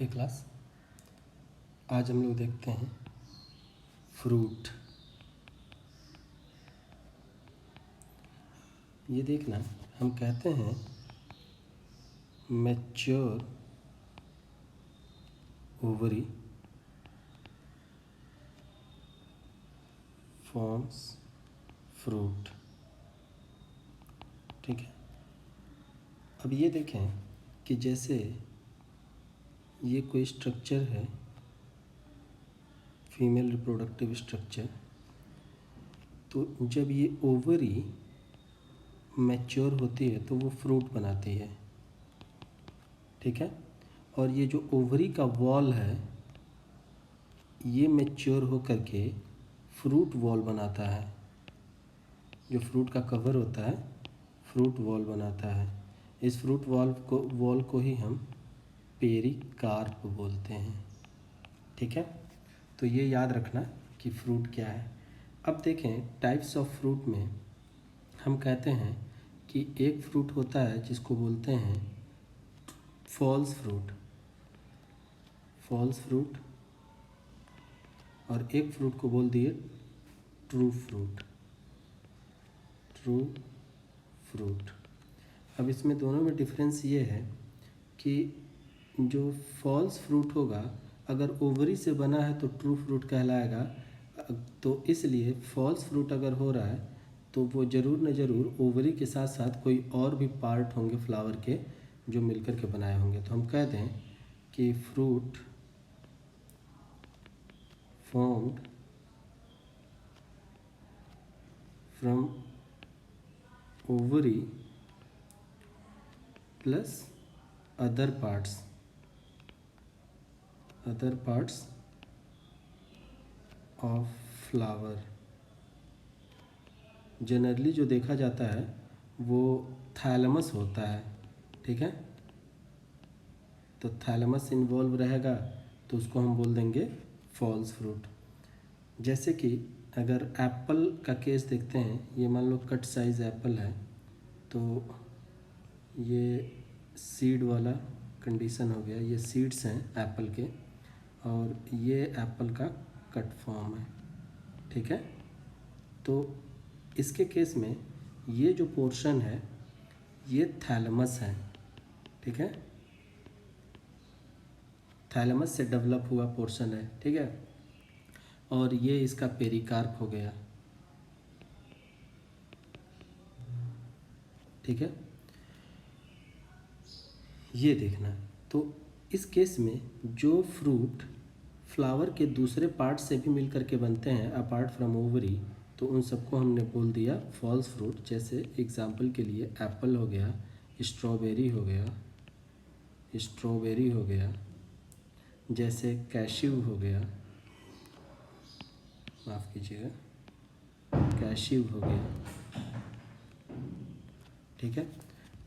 Okay class, आज हम लोग देखते हैं फ्रूट। ये देखना, हम कहते हैं मैच्योर ओवरी फॉर्म्स फ्रूट। ठीक है, अब ये देखें कि जैसे ये कोई स्ट्रक्चर है, फीमेल रिप्रोडक्टिव स्ट्रक्चर, तो जब ये ओवरी मैच्योर होती है तो वो फ्रूट बनाती है। ठीक है, और ये जो ओवरी का वॉल है ये मैच्योर हो करके फ्रूट वॉल बनाता है। जो फ्रूट का कवर होता है फ्रूट वॉल बनाता है। इस फ्रूट वॉल को ही हम पेरिकार्प बोलते हैं। ठीक है, तो ये याद रखना कि फ्रूट क्या है। अब देखें टाइप्स ऑफ फ्रूट में हम कहते हैं कि एक फ्रूट होता है जिसको बोलते हैं फॉल्स फ्रूट, और एक फ्रूट को बोल दिए ट्रू फ्रूट। अब इसमें दोनों में डिफरेंस ये है कि जो फॉल्स फ्रूट होगा अगर ओवरी से बना है तो ट्रू फ्रूट कहलाएगा। तो इसलिए फॉल्स फ्रूट अगर हो रहा है तो वो ज़रूर न ज़रूर ओवरी के साथ साथ कोई और भी पार्ट होंगे फ्लावर के जो मिलकर के बनाए होंगे। तो हम कह दें कि fruit formed from ovary plus other parts of flower। Generally जो देखा जाता है वो थैलेमस होता है। ठीक है, तो थैलेमस इन्वॉल्व रहेगा तो उसको हम बोल देंगे फॉल्स फ्रूट। जैसे कि अगर एप्पल का केस देखते हैं, ये मान लो कट साइज़ एप्पल है, तो ये सीड वाला कंडीशन हो गया। ये सीड्स हैं एप्पल के और ये एप्पल का कट फॉर्म है। ठीक है, तो इसके केस में ये जो पोर्शन है ये थैलेमस है। ठीक है, थैलेमस से डेवलप हुआ पोर्शन है। ठीक है, और ये इसका पेरिकार्प हो गया। ठीक है, ये देखना। तो इस केस में जो फ्रूट फ्लावर के दूसरे पार्ट से भी मिलकर के बनते हैं अपार्ट फ्रॉम ओवरी, तो उन सबको हमने बोल दिया फॉल्स फ्रूट। जैसे एग्जांपल के लिए एप्पल हो गया, स्ट्रॉबेरी हो गया, जैसे कैश्यू हो गया, माफ़ कीजिएगा, कैश्यू हो गया। ठीक है,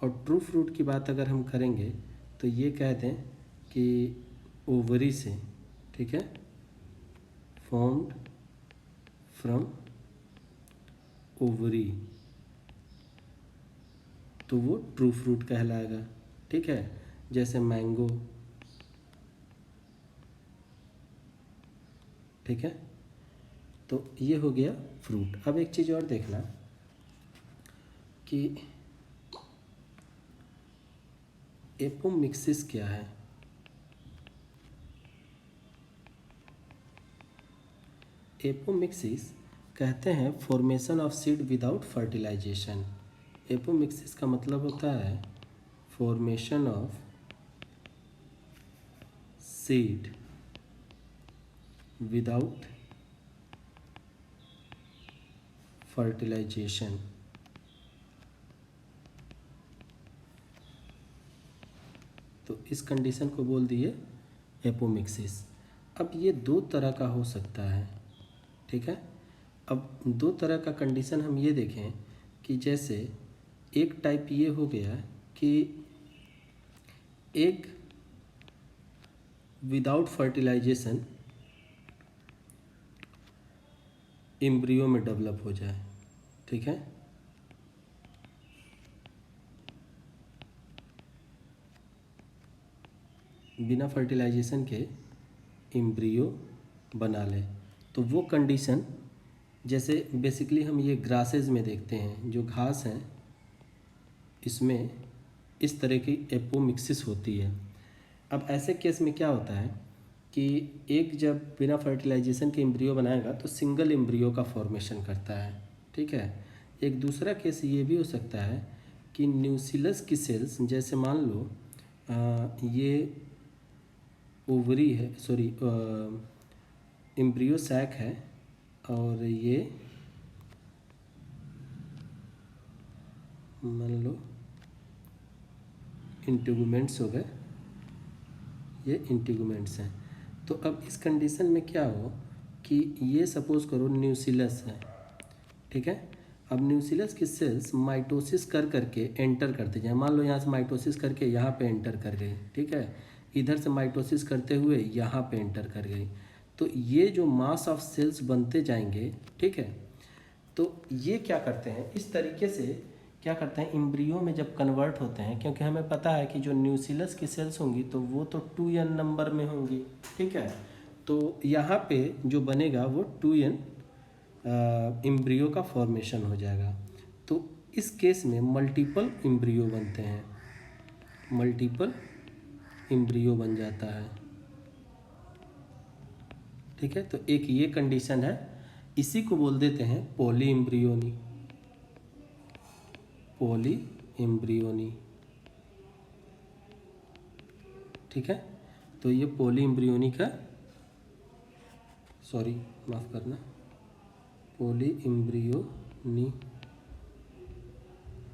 और ट्रू फ्रूट की बात अगर हम करेंगे तो ये कह दें कि ओवरी से, ठीक है, फॉर्म्ड फ्रॉम ओवरी, तो वो ट्रू फ्रूट कहलाएगा। ठीक है, जैसे मैंगो। ठीक है, तो ये हो गया फ्रूट। अब एक चीज़ और देखना कि एपोमिक्सिस क्या है। एपोमिक्सिस कहते हैं formation of seed without fertilization. Apomixis का मतलब होता है formation of seed without fertilization. तो इस कंडीशन को बोल दिए एपोमिक्सिस। अब ये दो तरह का हो सकता है। ठीक है, अब दो तरह का कंडीशन हम ये देखें कि जैसे एक टाइप ये हो गया कि एग विदाउट फर्टिलाइजेशन एम्ब्रियो में डेवलप हो जाए। ठीक है, बिना फर्टिलाइजेशन के एम्ब्रियो बना ले, तो वो कंडीशन जैसे बेसिकली हम ये ग्रासेज में देखते हैं, जो घास हैं इसमें इस तरह की एपोमिक्सिस होती है। अब ऐसे केस में क्या होता है कि एक जब बिना फर्टिलाइजेशन के एम्ब्रियो बनाएगा तो सिंगल एम्ब्रियो का फॉर्मेशन करता है, ठीक है। एक दूसरा केस ये भी हो सकता है कि न्यूसिलस की सेल्स, जैसे मान लो ये ओवरी है, सॉरी एम्ब्रियो सैक है और ये मान लो इंटीगुमेंट्स हो गए, ये इंटीगुमेंट्स हैं। तो अब इस कंडीशन में क्या हो कि ये सपोज करो न्यूसिलस है, ठीक है। अब न्यूसिलस की सेल्स माइटोसिस कर करके एंटर करते जाए, मान लो यहाँ से माइटोसिस करके यहाँ पे एंटर कर गए, ठीक है। इधर से माइटोसिस करते हुए यहाँ पे एंटर कर गई, तो ये जो मास ऑफ सेल्स बनते जाएंगे, ठीक है। तो ये क्या करते हैं, इस तरीके से क्या करते हैं, एम्ब्रियो में जब कन्वर्ट होते हैं, क्योंकि हमें पता है कि जो न्यूसिलस की सेल्स होंगी तो वो तो 2n नंबर में होंगी, ठीक है। तो यहाँ पे जो बनेगा वो 2n एम्ब्रियो का फॉर्मेशन हो जाएगा। तो इस केस में मल्टीपल एम्ब्रियो बनते हैं, मल्टीपल एम्ब्रियो बन जाता है, ठीक है। तो एक ये कंडीशन है, इसी को बोल देते हैं पॉली एम्ब्रियोनी, पॉली एम्ब्रियोनी, ठीक है। तो ये पॉली एम्ब्रियोनी का, सॉरी माफ़ करना, पॉली एम्ब्रियोनी,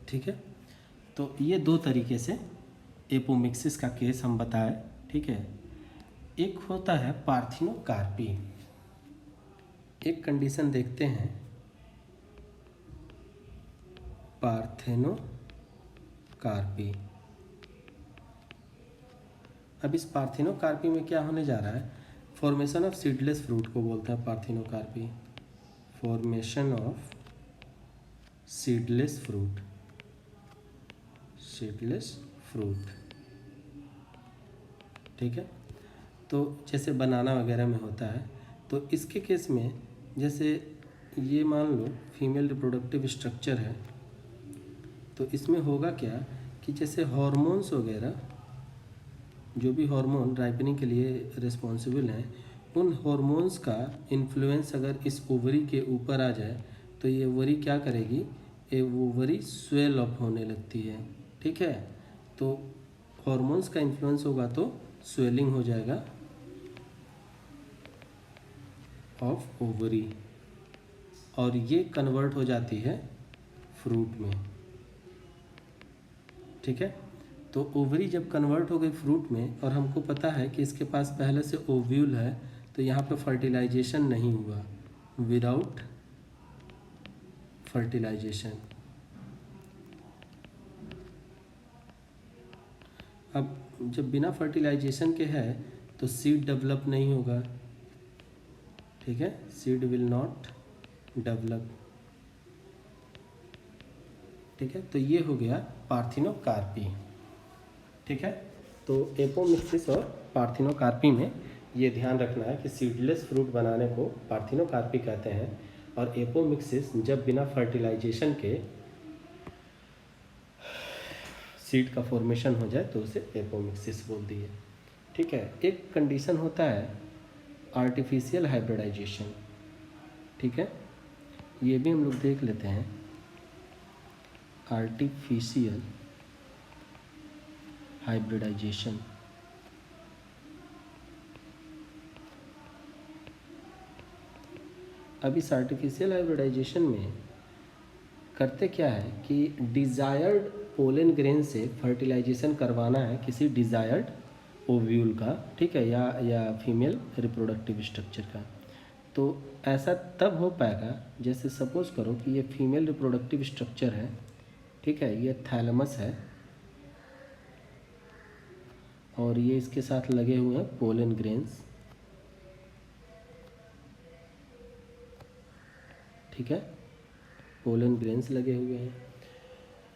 ठीक है। तो ये दो तरीके से एपोमिक्सिस का केस हम बताए, ठीक है। एक होता है पार्थिनोकार्पी, एक कंडीशन देखते हैं पार्थेनोकार्पी। अब इस पार्थिनोकार्पी में क्या होने जा रहा है, फॉर्मेशन ऑफ सीडलेस फ्रूट को बोलते हैं parthenocarpy, formation of seedless fruit, seedless fruit, ठीक है। तो जैसे बनाना वगैरह में होता है, तो इसके केस में जैसे ये मान लो फीमेल रिप्रोडक्टिव स्ट्रक्चर है, तो इसमें होगा क्या कि जैसे हार्मोन्स वगैरह, जो भी हार्मोन राइपनिंग के लिए रिस्पॉन्सिबल हैं, उन हार्मोन्स का इन्फ्लुएंस अगर इस ओवरी के ऊपर आ जाए तो ये ओवरी क्या करेगी, ये ओवरी स्वेल अप होने लगती है, ठीक है। तो हार्मोन्स का इन्फ्लुएंस होगा तो स्वेलिंग हो जाएगा ऑफ ओवरी, और ये कन्वर्ट हो जाती है फ्रूट में, ठीक है। तो ओवरी जब कन्वर्ट हो गई फ्रूट में, और हमको पता है कि इसके पास पहले से ओव्यूल है, तो यहाँ पे फर्टिलाइजेशन नहीं हुआ, विदाउट फर्टिलाइजेशन। अब जब बिना फर्टिलाइजेशन के है तो सीड डेवलप नहीं होगा, ठीक है, सीड विल नॉट डेवलप, ठीक है। तो ये हो गया पार्थिनोकार्पी, ठीक है। तो एपोमिक्सिस और पार्थिनोकार्पी में ये ध्यान रखना है कि सीडलेस फ्रूट बनाने को पार्थिनोकार्पी कहते हैं, और एपोमिक्सिस जब बिना फर्टिलाइजेशन के सीड का फॉर्मेशन हो जाए तो उसे एपोमिक्सिस बोल दिए, ठीक है। एक कंडीशन होता है आर्टिफिशियल हाइब्रिडाइजेशन, ठीक है, ये भी हम लोग देख लेते हैं। आर्टिफिशियल हाइब्रिडाइजेशन, अब इस आर्टिफिशियल हाइब्रिडाइजेशन में करते क्या है कि डिज़ायर्ड पोलन ग्रेन से फर्टिलाइजेशन करवाना है किसी डिज़ायर्ड ओव्यूल का, ठीक है, या फीमेल रिप्रोडक्टिव स्ट्रक्चर का। तो ऐसा तब हो पाएगा जैसे सपोज करो कि ये फीमेल रिप्रोडक्टिव स्ट्रक्चर है, ठीक है, ये थैलेमस है और ये इसके साथ लगे हुए हैं पोलन ग्रेन्स, ठीक है, पोलन ग्रेन्स लगे हुए हैं।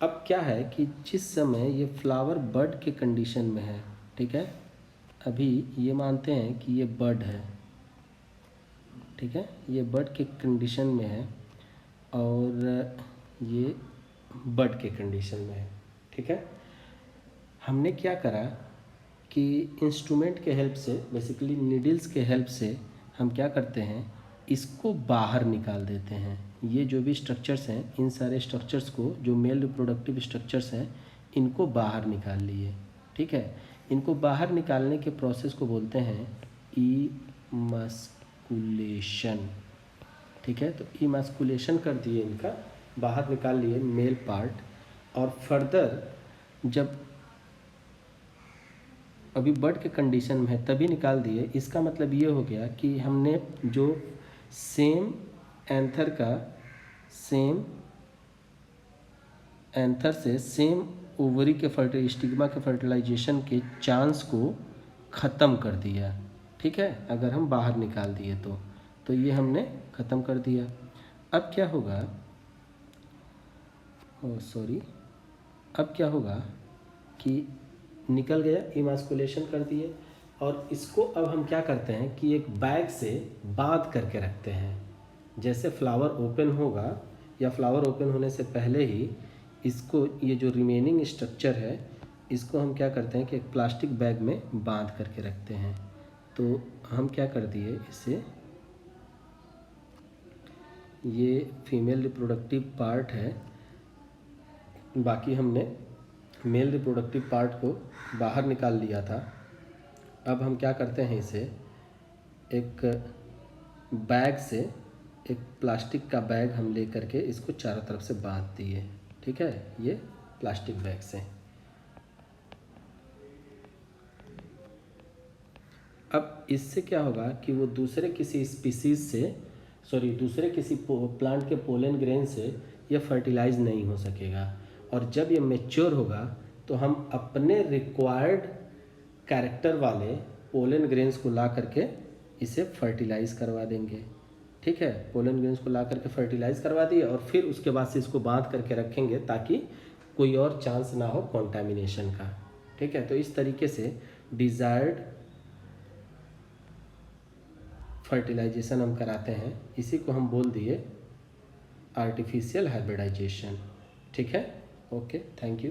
अब क्या है कि जिस समय ये फ्लावर बड के कंडीशन में है, ठीक है, अभी ये मानते हैं कि ये बड है, ठीक है, ये बड के कंडीशन में है और ये बड के कंडीशन में है, ठीक है। हमने क्या करा कि इंस्ट्रूमेंट के हेल्प से, बेसिकली नीडल्स के हेल्प से हम क्या करते हैं, इसको बाहर निकाल देते हैं। ये जो भी स्ट्रक्चर्स हैं, इन सारे स्ट्रक्चर्स को, जो मेल रिप्रोडक्टिव स्ट्रक्चर्स हैं, इनको बाहर निकाल लिए, ठीक है। इनको बाहर निकालने के प्रोसेस को बोलते हैं इमस्कुलेशन, ठीक है। तो इमस्कुलेशन कर दिए, इनका बाहर निकाल लिए मेल पार्ट, और फर्दर जब अभी बर्ड के कंडीशन में है तभी निकाल दिए। इसका मतलब ये हो गया कि हमने जो सेम एंथर का, सेम एंथर से सेम ओवरी के स्टिग्मा के फर्टिलाइजेशन के चांस को ख़त्म कर दिया, ठीक है। अगर हम बाहर निकाल दिए तो ये हमने ख़त्म कर दिया। अब क्या होगा, अब क्या होगा कि निकल गया, इमास्कुलेशन कर दिए, और इसको अब हम क्या करते हैं कि एक बैग से बांध करके रखते हैं। जैसे फ्लावर ओपन होगा या फ्लावर ओपन होने से पहले ही इसको, ये जो रिमेनिंग स्ट्रक्चर है, इसको हम क्या करते हैं कि एक प्लास्टिक बैग में बांध करके रखते हैं। तो हम क्या कर दिए, इसे, ये फीमेल रिप्रोडक्टिव पार्ट है, बाकी हमने मेल रिप्रोडक्टिव पार्ट को बाहर निकाल लिया था। अब हम क्या करते हैं, इसे एक बैग से, एक प्लास्टिक का बैग हम ले करके इसको चारों तरफ से बांध दिए, ठीक है, ये प्लास्टिक बैग से। अब इससे क्या होगा कि वो दूसरे किसी स्पीसीज से, दूसरे किसी प्लांट के पोलन ग्रेन से ये फर्टिलाइज नहीं हो सकेगा, और जब ये मैच्योर होगा तो हम अपने रिक्वायर्ड कैरेक्टर वाले पोलन ग्रेन्स को ला करके इसे फर्टिलाइज़ करवा देंगे, ठीक है। पोलन ग्रेन्स को ला करके फर्टिलाइज़ करवा दिए, और फिर उसके बाद से इसको बांध करके रखेंगे ताकि कोई और चांस ना हो कॉन्टामिनेशन का, ठीक है। तो इस तरीके से डिज़ायर्ड फर्टिलाइजेशन हम कराते हैं। इसी को हम बोल दिए आर्टिफिशियल हाइब्रिडाइजेशन, ठीक है। Okay, thank you.